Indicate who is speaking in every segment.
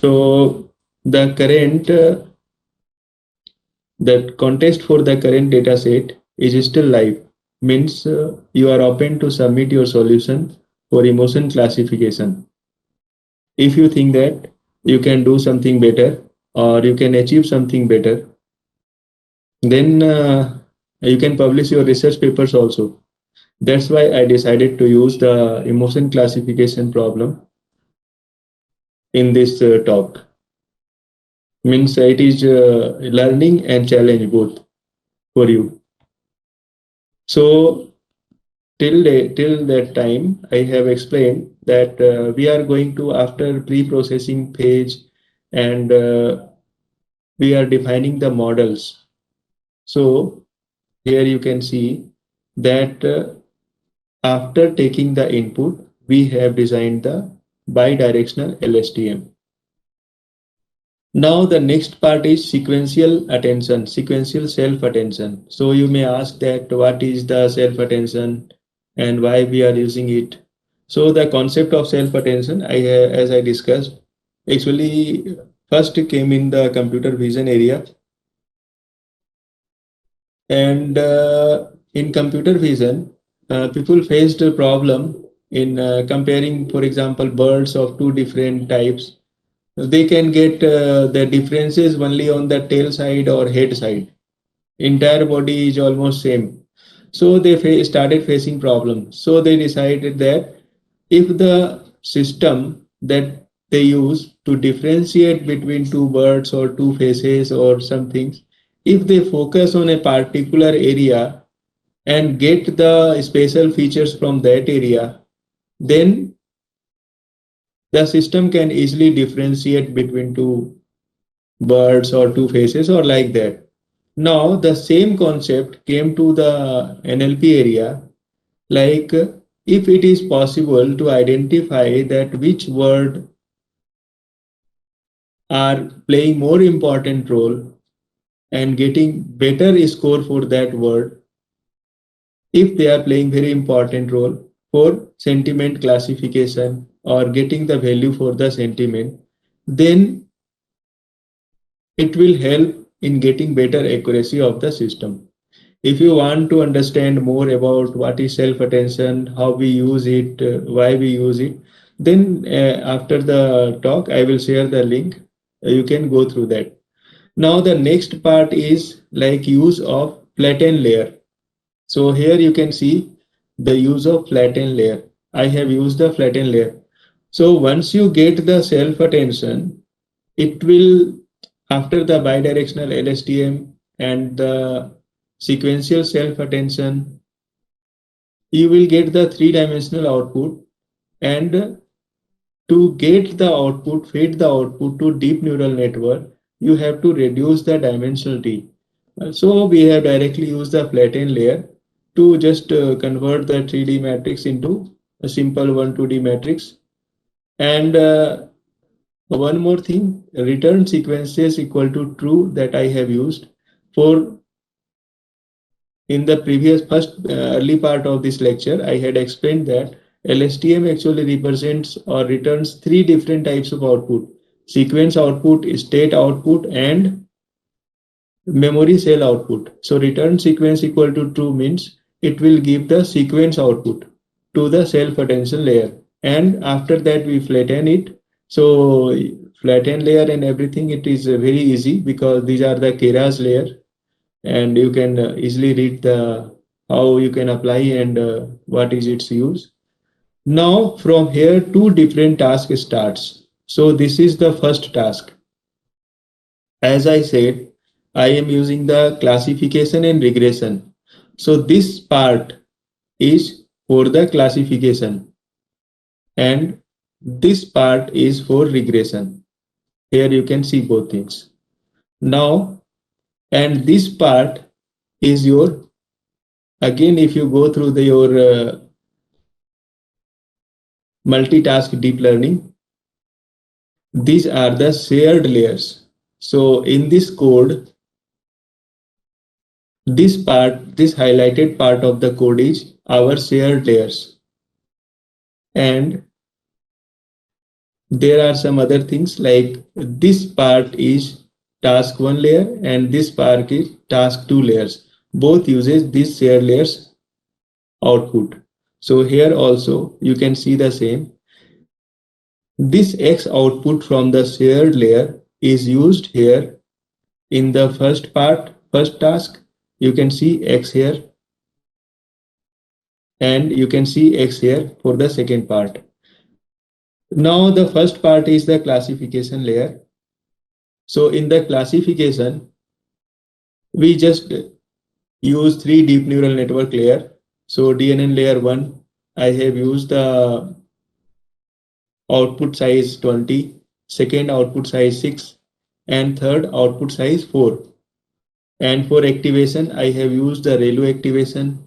Speaker 1: So the current the contest for the current data set is still live. Means you are open to submit your solution for emotion classification. If you think that you can do something better or you can achieve something better, then you can publish your research papers also. That's why I decided to use the emotion classification problem in this talk. Means it is learning and challenge both for you. So till that time, I have explained that we are going to after pre-processing phase, and we are defining the models. So here you can see that after taking the input, we have designed the bidirectional LSTM. Now the next part is sequential attention, sequential self-attention. So you may ask that what is the self-attention and why we are using it. So the concept of self-attention, as I discussed, actually first came in the computer vision area, and in computer vision, people faced a problem in comparing, for example, birds of two different types. They can get the differences only on the tail side or head side. Entire body is almost same. So they started facing problems. So they decided that if the system that they use to differentiate between two birds or two faces or something, if they focus on a particular area and get the special features from that area, then the system can easily differentiate between two birds or two faces or like that. Now the same concept came to the NLP area, like if it is possible to identify that which word are playing more important role and getting better score for that word, if they are playing very important role for sentiment classification or getting the value for the sentiment, then it will help in getting better accuracy of the system. If you want to understand more about what is self attention, how we use it, why we use it, then after the talk, I will share the link. You can go through that. Now, the next part is like use of flatten layer. So here you can see the use of flatten layer. I have used the flatten layer. So once you get the self attention, it will, after the bidirectional LSTM and the sequential self attention, you will get the three-dimensional output, and to get the output, feed the output to deep neural network, you have to reduce the dimensionality. So we have directly used the flatten layer to just convert the 3D matrix into a simple 1 2D matrix. And one more thing, return sequences equal to true that I have used for in the previous first early part of this lecture. I had explained that LSTM actually represents or returns three different types of output: sequence output, state output, and memory cell output. So return sequence equal to true means it will give the sequence output to the self attention layer. And after that we flatten it. So flatten layer and everything, it is very easy because these are the Keras layer, and you can easily read the how you can apply and what is its use. Now from here two different task starts. So this is the first task. As I said, I am using the classification and regression. So this part is for the classification and this part is for regression. Here you can see both things. Now, and this part is your, again, if you go through your multitask deep learning, these are the shared layers. So in this code, this part, this highlighted part of the code is our shared layers. And There are some other things like this part is task 1 layer and this part is task 2 layers. Both uses this share layers output. So here also you can see the same. This X output from the shared layer is used here in the first part, first task. You can see X here and you can see X here for the second part. Now the first part is the classification layer. So in the classification, we just use three deep neural network layer. So DNN layer 1, I have used the output size 20, second output size 6, and third output size 4. And for activation, I have used the ReLU activation,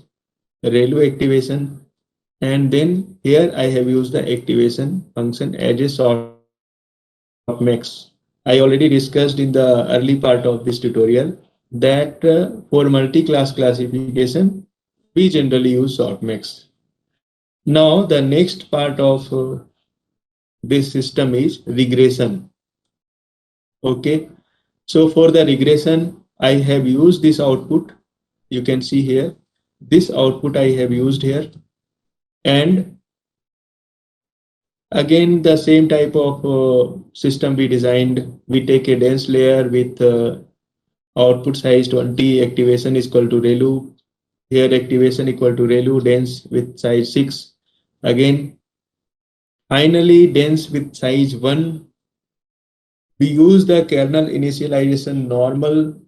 Speaker 1: and then here I have used the activation function as a softmax. I already discussed in the early part of this tutorial that for multi-class classification, we generally use softmax. Now the next part of this system is regression. Okay, so for the regression, I have used this output. You can see here, this output I have used here. And again, the same type of system we designed. We take a dense layer with output size 20, activation is equal to ReLU. Here activation equal to ReLU, dense with size 6. Again, finally dense with size 1. We use the kernel initialization normal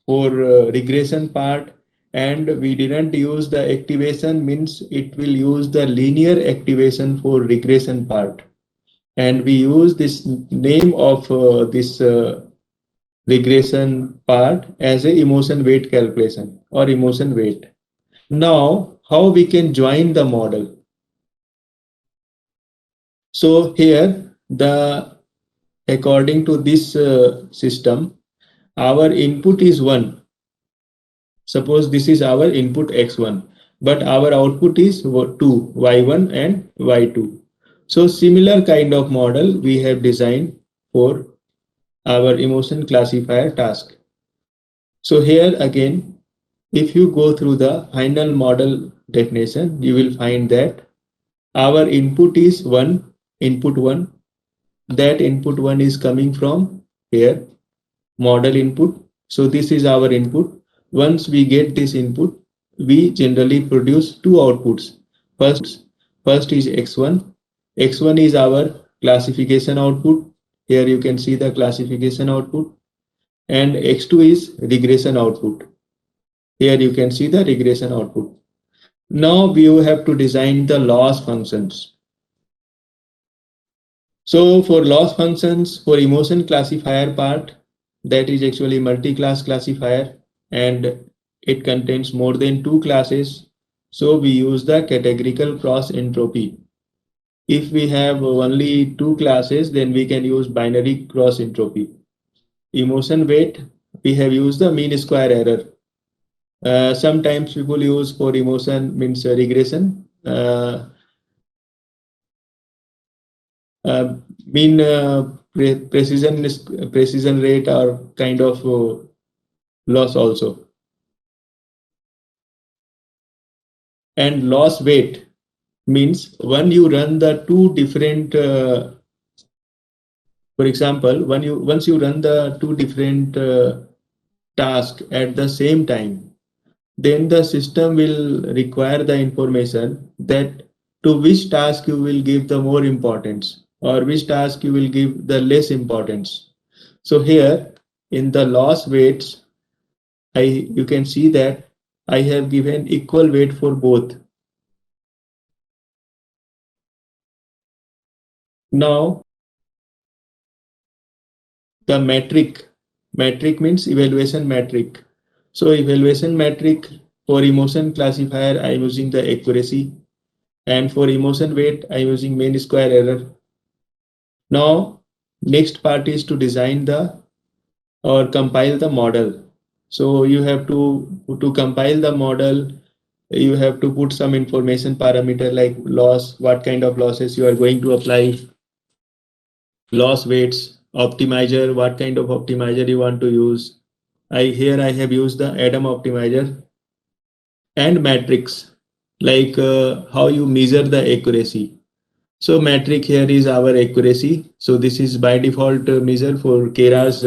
Speaker 1: for regression part, and we didn't use the activation, means it will use the linear activation for regression part. And we use this name of this regression part as a emotion weight calculation or emotion weight. Now, how we can join the model? So here, the according to this system, our input is 1. Suppose this is our input x1, but our output is 2, y1 and y2. So similar kind of model we have designed for our emotion classifier task. So here again, if you go through the final model definition, you will find that our input is 1, input 1. That input 1 is coming from here, model input. So this is our input. Once we get this input, we generally produce two outputs. First is x1. X1 is our classification output. Here you can see the classification output. And x2 is regression output. Here you can see the regression output. Now we have to design the loss functions. So for loss functions, for emotion classifier part, that is actually multi-class classifier and it contains more than 2 classes. So we use the categorical cross entropy. If we have only 2 classes, then we can use binary cross entropy. Emotion weight, we have used the mean square error. Sometimes people use for emotion means regression. Mean precision rate or kind of loss also. And loss weight means when you run the two different for example, once you run the two different tasks at the same time, then the system will require the information that to which task you will give the more importance or which task you will give the less importance. So here in the loss weights, you can see that I have given equal weight for both. Now the metric means evaluation metric. So evaluation metric for emotion classifier, I'm using the accuracy, and for emotion weight, I'm using mean square error. Now, next part is to design the or compile the model. So you have to compile the model, you have to put some information parameter like loss, what kind of losses you are going to apply, loss weights, optimizer, what kind of optimizer you want to use. I have used the Adam optimizer and matrix, like how you measure the accuracy. So metric here is our accuracy. So this is by default measure for Kera's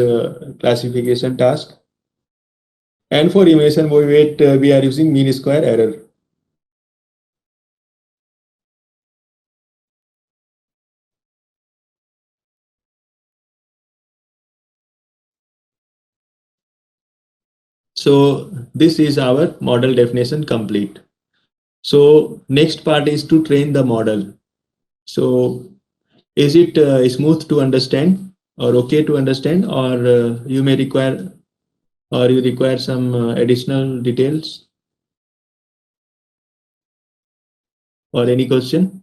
Speaker 1: classification task. And for emission weight, we are using mean square error. So this is our model definition complete. So next part is to train the model. So is it smooth to understand or okay to understand, or you may require, or you require some additional details or any question?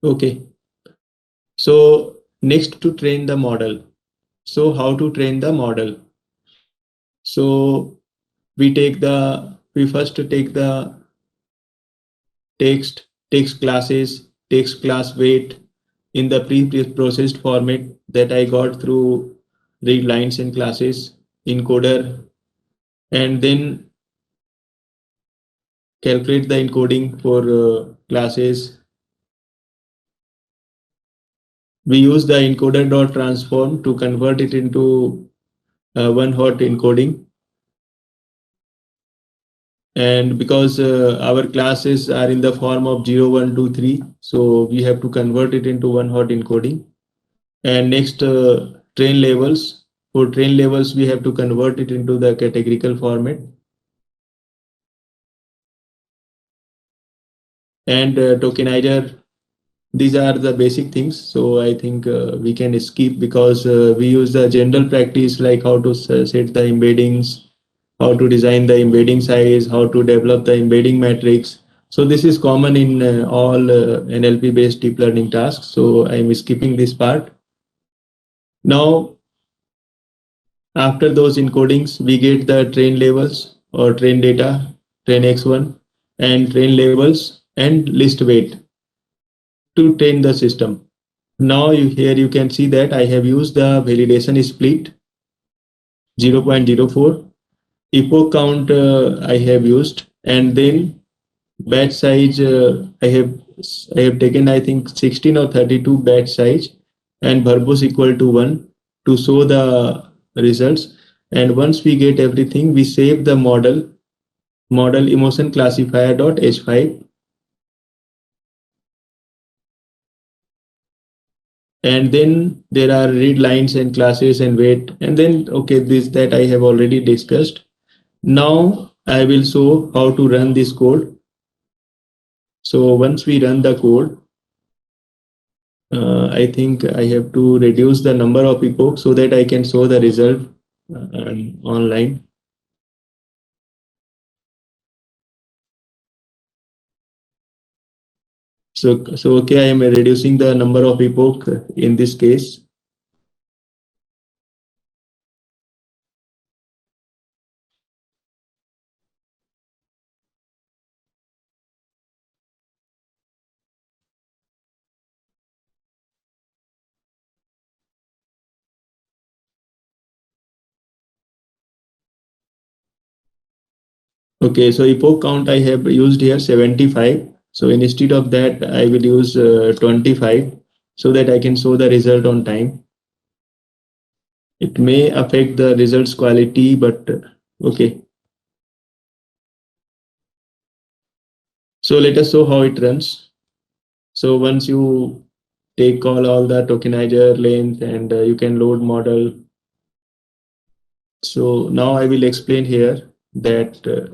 Speaker 1: Okay. So next to train the model. So how to train the model? So we first take the text classes, text class weight in the pre-processed format that I got through read lines and classes encoder, and then calculate the encoding for classes. We use the encoder dot transform to convert it into one hot encoding. And because our classes are in the form of 0, 1, 2, 3, so we have to convert it into one hot encoding. And next, train levels. For train levels, we have to convert it into the categorical format. And tokenizer, these are the basic things. So I think we can skip because we use the general practice like how to set the embeddings, how to design the embedding size, how to develop the embedding matrix. So this is common in all NLP based deep learning tasks. So I'm skipping this part. Now, after those encodings, we get the train levels or train data, train X1 and train levels and list weight to train the system. Now here you can see that I have used the validation split 0.04, epoch count I have used, and then batch size I have taken I think 16 or 32 batch size, and verbose equal to 1 to show the results. And once we get everything, we save the model emotion classifier dot h5, and then there are read lines and classes and weight, and then okay, this that I have already discussed. Now I will show how to run this code. So once we run the code, I think I have to reduce the number of epochs so that I can show the result online. So okay, I am reducing the number of epoch in this case. Okay, so epoch count I have used here 75. So instead of that, I will use 25 so that I can show the result on time. It may affect the results quality, but okay. So let us show how it runs. So once you take all the tokenizer length and you can load model. So now I will explain here that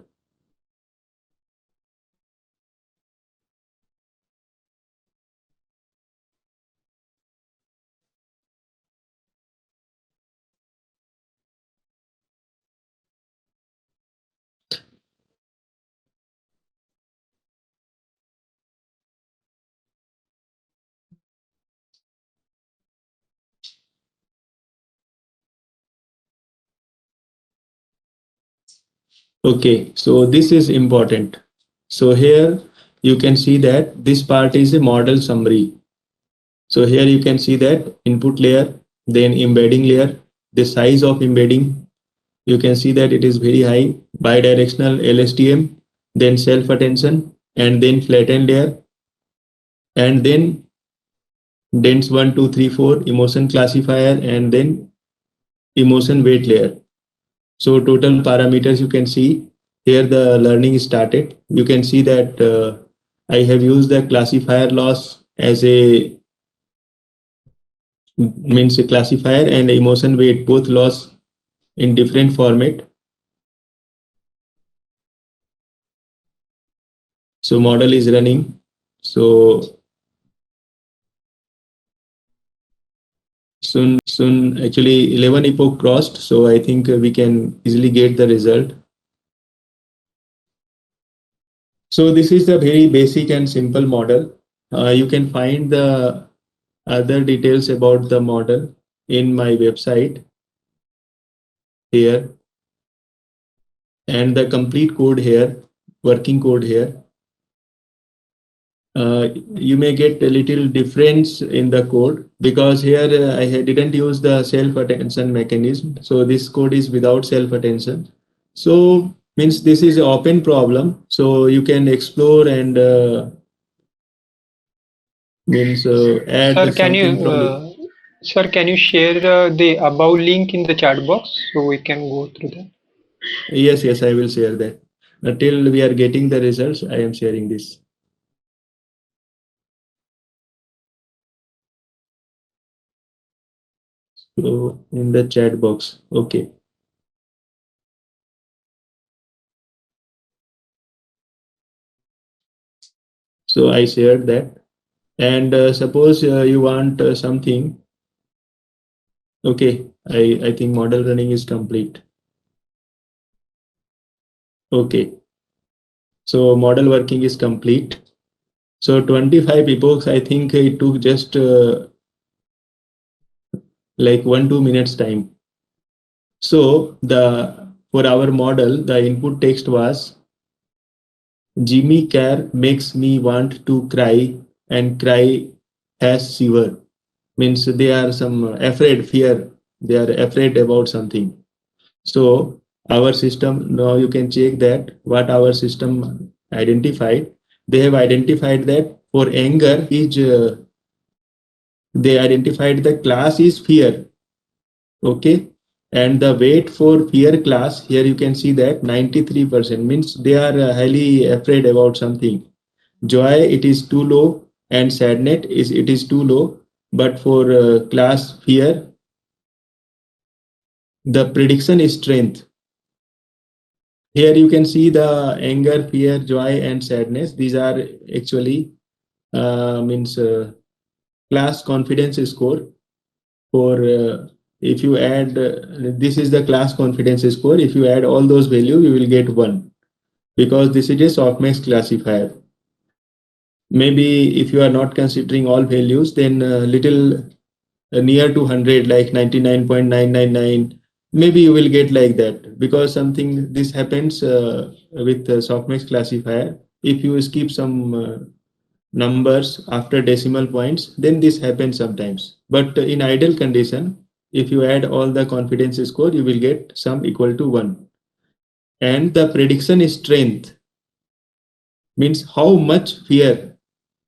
Speaker 1: Okay, so this is important. So here you can see that this part is a model summary. So here you can see that input layer, then embedding layer, the size of embedding. You can see that it is very high, bidirectional LSTM, then self-attention, and then flattened layer, and then dense 1, 2, 3, 4, emotion classifier, and then emotion weight layer. So total parameters you can see here the learning started. You can see that I have used the classifier loss as a means a classifier and emotion weight both loss in different format. So model is running. So soon actually 11 epoch crossed. So I think we can easily get the result. So this is a very basic and simple model. You can find the other details about the model in my website here and the complete code here, working code here. You may get a little difference in the code because here didn't use the self-attention mechanism. So this code is without self-attention. So means this is an open problem. So you can explore and means
Speaker 2: Sir,
Speaker 1: add
Speaker 2: can you
Speaker 1: something from it.
Speaker 2: sir, can you share the above link in the chat box so we can go through that?
Speaker 1: Yes, yes, I will share that. Until we are getting the results, I am sharing this. So in the chat box, okay. So I shared that. And suppose you want something. Okay, I think model running is complete. Okay, so model working is complete. So 25 epochs, I think it took just like 1-2 minutes time. So the for our model, the input text was Jimmy Carr makes me want to cry and cry has shiver. Means they are some afraid, fear. They are afraid about something. So our system, now you can check that what our system identified. They have identified that for anger is they identified the class is fear. Okay. And the weight for fear class here you can see that 93% means they are highly afraid about something. Joy it is too low and sadness is it is too low. But for class fear, the prediction is strength. Here you can see the anger, fear, joy, and sadness. These are actually means class confidence score. For if you add this is the class confidence score. If you add all those values, you will get 1 because this is a softmax classifier. Maybe if you are not considering all values, then little near to 100 like 99.999, maybe you will get like that because something this happens with softmax classifier. If you skip some numbers after decimal points, then this happens sometimes, but in ideal condition, if you add all the confidence score, you will get sum equal to 1. And the prediction strength means how much fear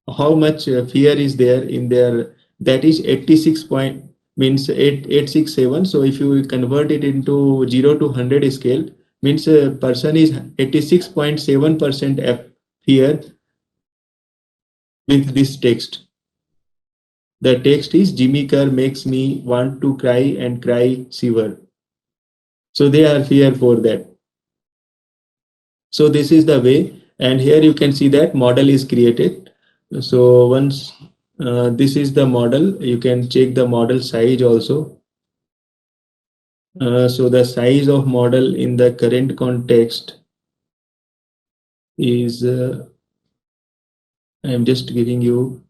Speaker 1: is there in there. That is 86 point means 8867. So if you convert it into 0 to 100 scale, means a person is 86.7% fear with this text. The text is Jimmy Carr makes me want to cry and cry shiver. So they are fear for that. So this is the way, and here you can see that model is created. So once this is the model, you can check the model size also. So the size of model in the current context is, I am just giving you,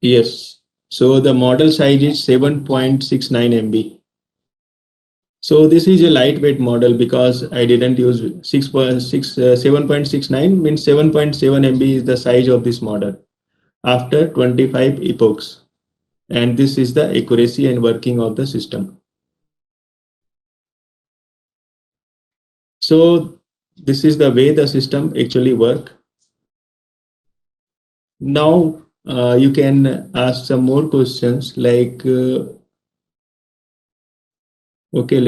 Speaker 1: Yes. So the model size is 7.69 MB. So this is a lightweight model because I didn't use 6.6, 7.69 means 7.7 MB is the size of this model after 25 epochs. And this is the accuracy and working of the system. So this is the way the system actually work. Now you can ask some more questions like, okay,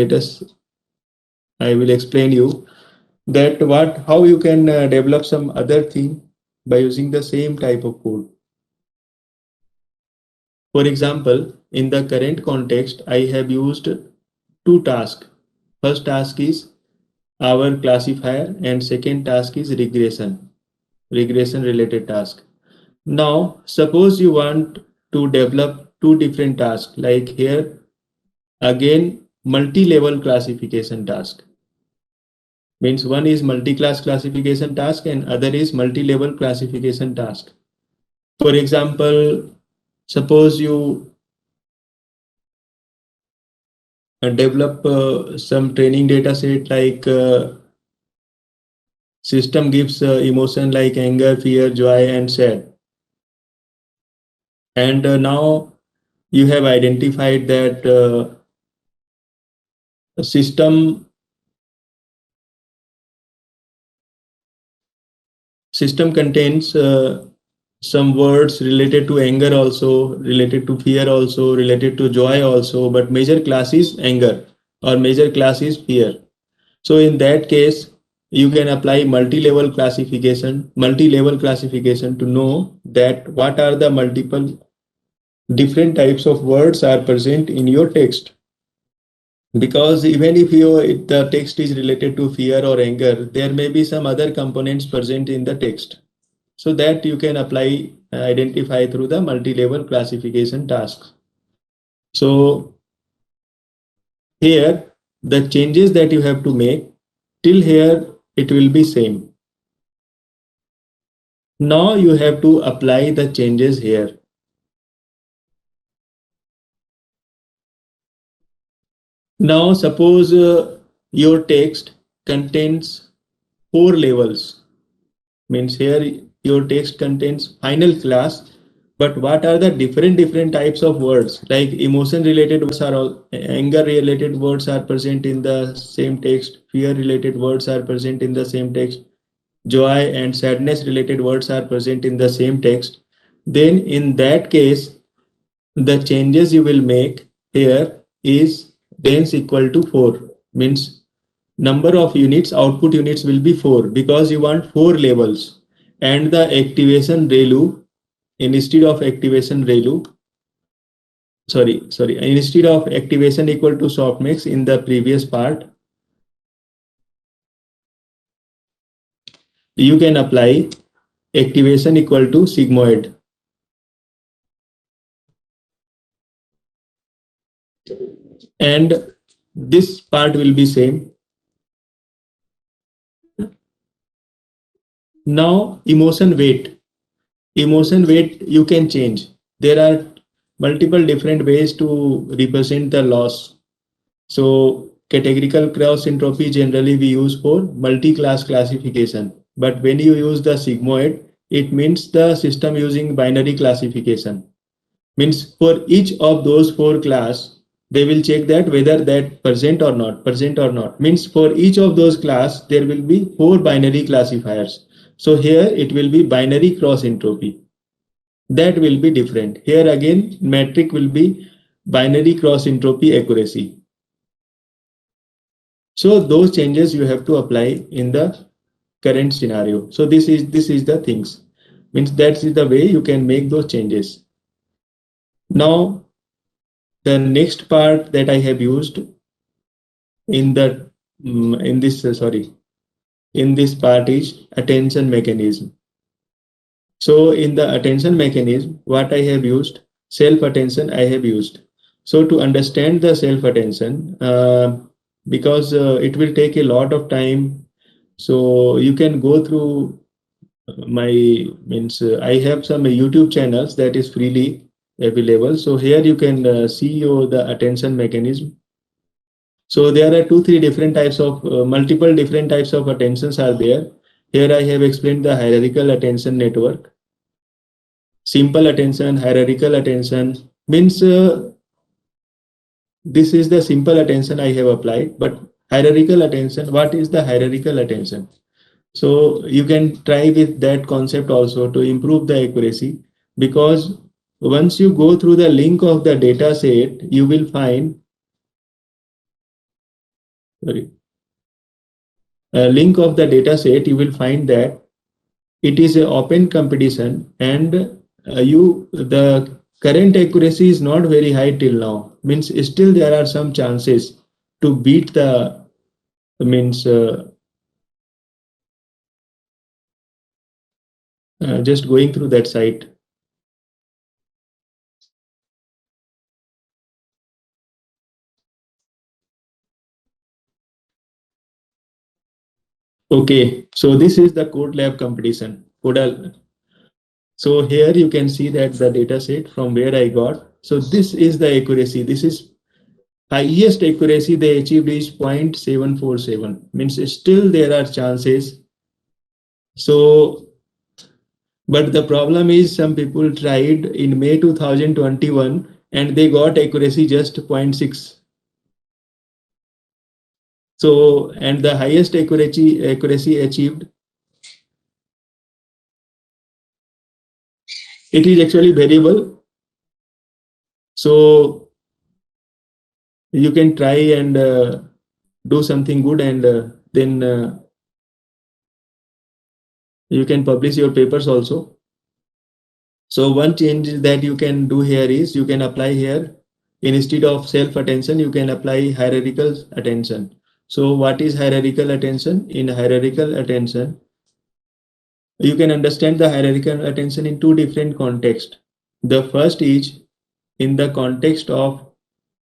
Speaker 1: I will explain you that how you can develop some other thing by using the same type of code. For example, in the current context, I have used two tasks. First task is our classifier and second task is regression related task. Now, suppose you want to develop two different tasks like here again multi-level classification task. Means one is multi-class classification task and other is multi-level classification task. For example, suppose you develop some training data set like system gives emotion like anger, fear, joy, and sad. And now you have identified that system system contains some words related to anger also, related to fear also, related to joy also, but major class is anger or major class is fear. So in that case, you can apply multi-level classification to know that what are the multiple different types of words are present in your text. Because even if the text is related to fear or anger, there may be some other components present in the text. So that you can apply, identify through the multi-level classification tasks. So here, the changes that you have to make till here, it will be same. Now you have to apply the changes here. Now suppose your text contains four levels. Means here your text contains final class, but what are the different types of words like emotion related words are all, anger related words are present in the same text, fear related words are present in the same text, joy and sadness related words are present in the same text. Then in that case the changes you will make here is dense equal to 4 means number of units output units will be 4 because you want 4 levels and the activation ReLU instead of activation ReLU sorry instead of activation equal to softmax in the previous part you can apply activation equal to sigmoid and this part will be same. Now emotion weight you can change. There are multiple different ways to represent the loss. So categorical cross entropy generally we use for multi-class classification. But when you use the sigmoid, it means the system using binary classification. Means for each of those four class, they will check that whether that present or not. Means for each of those class, there will be four binary classifiers. So here it will be binary cross entropy. That will be different. Here again, metric will be binary cross entropy accuracy. So those changes you have to apply in the current scenario. So this is the things. Means that is the way you can make those changes. Now the next part that I have used in the in this sorry in this part is attention mechanism. So in the attention mechanism, what I have used self attention I have used. So to understand the self attention, because it will take a lot of time, so you can go through my means I have some YouTube channels that is freely available. So here you can see the attention mechanism. So there are two, three different types of multiple different types of attentions are there. Here I have explained the hierarchical attention network. Simple attention, hierarchical attention means this is the simple attention I have applied, but hierarchical attention, what is the hierarchical attention? So you can try with that concept also to improve the accuracy, because once you go through the link of the data set, you will find, sorry, a link of the data set, you will find that it is an open competition, and the current accuracy is not very high till now. Means still there are some chances to beat the means just going through that site. Okay, so this is the code lab competition. So here you can see that the data set from where I got. So this is the accuracy. This is highest accuracy they achieved is 0.747. Means still there are chances. So, but the problem is some people tried in May 2021 and they got accuracy just 0.6. So, and the highest accuracy achieved, it is actually variable. So you can try and do something good, and then you can publish your papers also. So one change that you can do here is you can apply here, instead of self attention, you can apply hierarchical attention. So what is hierarchical attention? In hierarchical attention, you can understand the hierarchical attention in two different contexts. The first is in the context of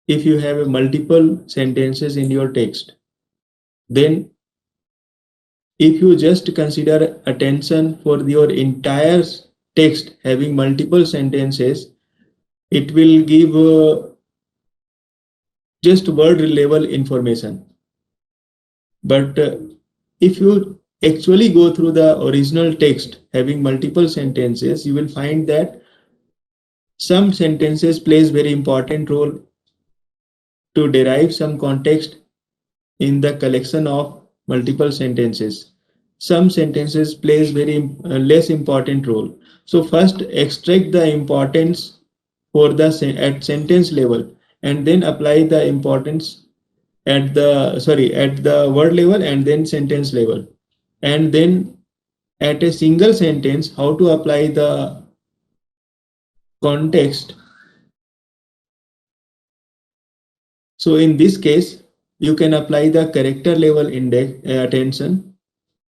Speaker 1: if you have multiple sentences in your text, then if you just consider attention for your entire text having multiple sentences, it will give just word level information. But if you actually go through the original text having multiple sentences, you will find that some sentences plays very important role to derive some context in the collection of multiple sentences. Some sentences plays very less important role. So first extract the importance for the at sentence level, and then apply the importance at the word level and then sentence level, and then at a single sentence how to apply the context. So in this case you can apply the character level index attention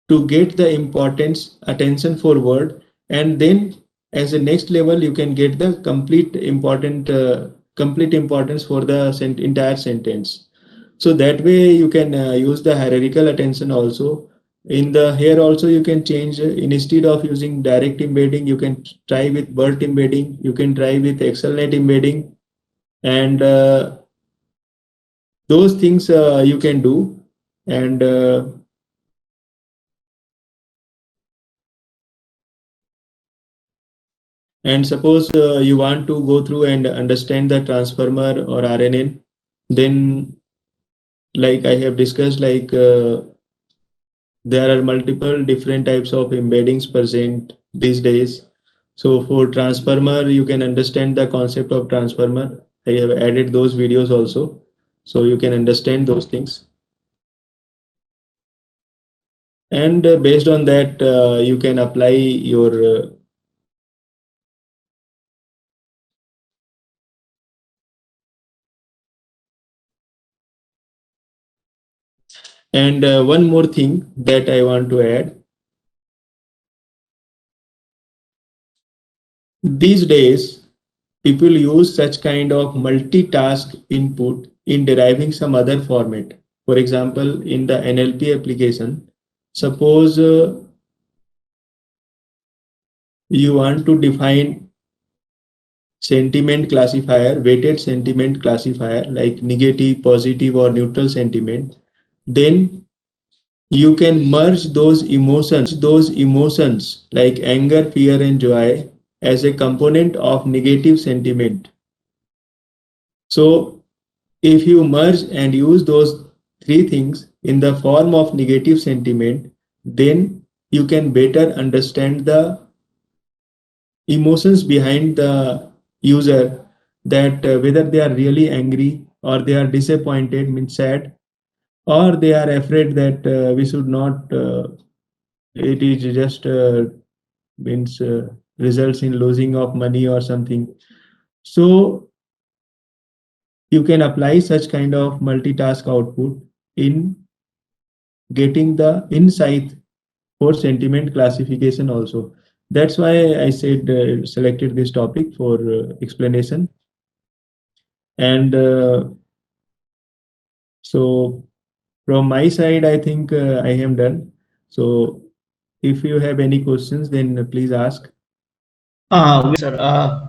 Speaker 1: to get the importance attention for word, and then as a next level you can get the complete importance for the entire sentence. So that way you can use the hierarchical attention also. In the here also you can change, instead of using direct embedding, you can try with BERT embedding, you can try with ExcelNet embedding, and those things you can do. And suppose you want to go through and understand the transformer or RNN, then like I have discussed, like there are multiple different types of embeddings present these days. So for transformer, you can understand the concept of transformer. I have added those videos also, so you can understand those things. And based on that, you can apply your and one more thing that I want to add. These days, people use such kind of multitask input in deriving some other format. For example, in the NLP application, suppose you want to define sentiment classifier, weighted sentiment classifier like negative, positive, or neutral sentiment, then you can merge those emotions like anger, fear, and joy as a component of negative sentiment. So if you merge and use those three things in the form of negative sentiment, then you can better understand the emotions behind the user, that whether they are really angry or they are disappointed, means sad, or they are afraid that we should not, it is just means results in losing of money or something. So you can apply such kind of multitask output in getting the insight for sentiment classification also. That's why I said selected this topic for explanation. And so from my side, I think I am done. So if you have any questions, then please ask.
Speaker 3: Sir.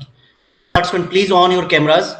Speaker 3: Participant, please on your cameras.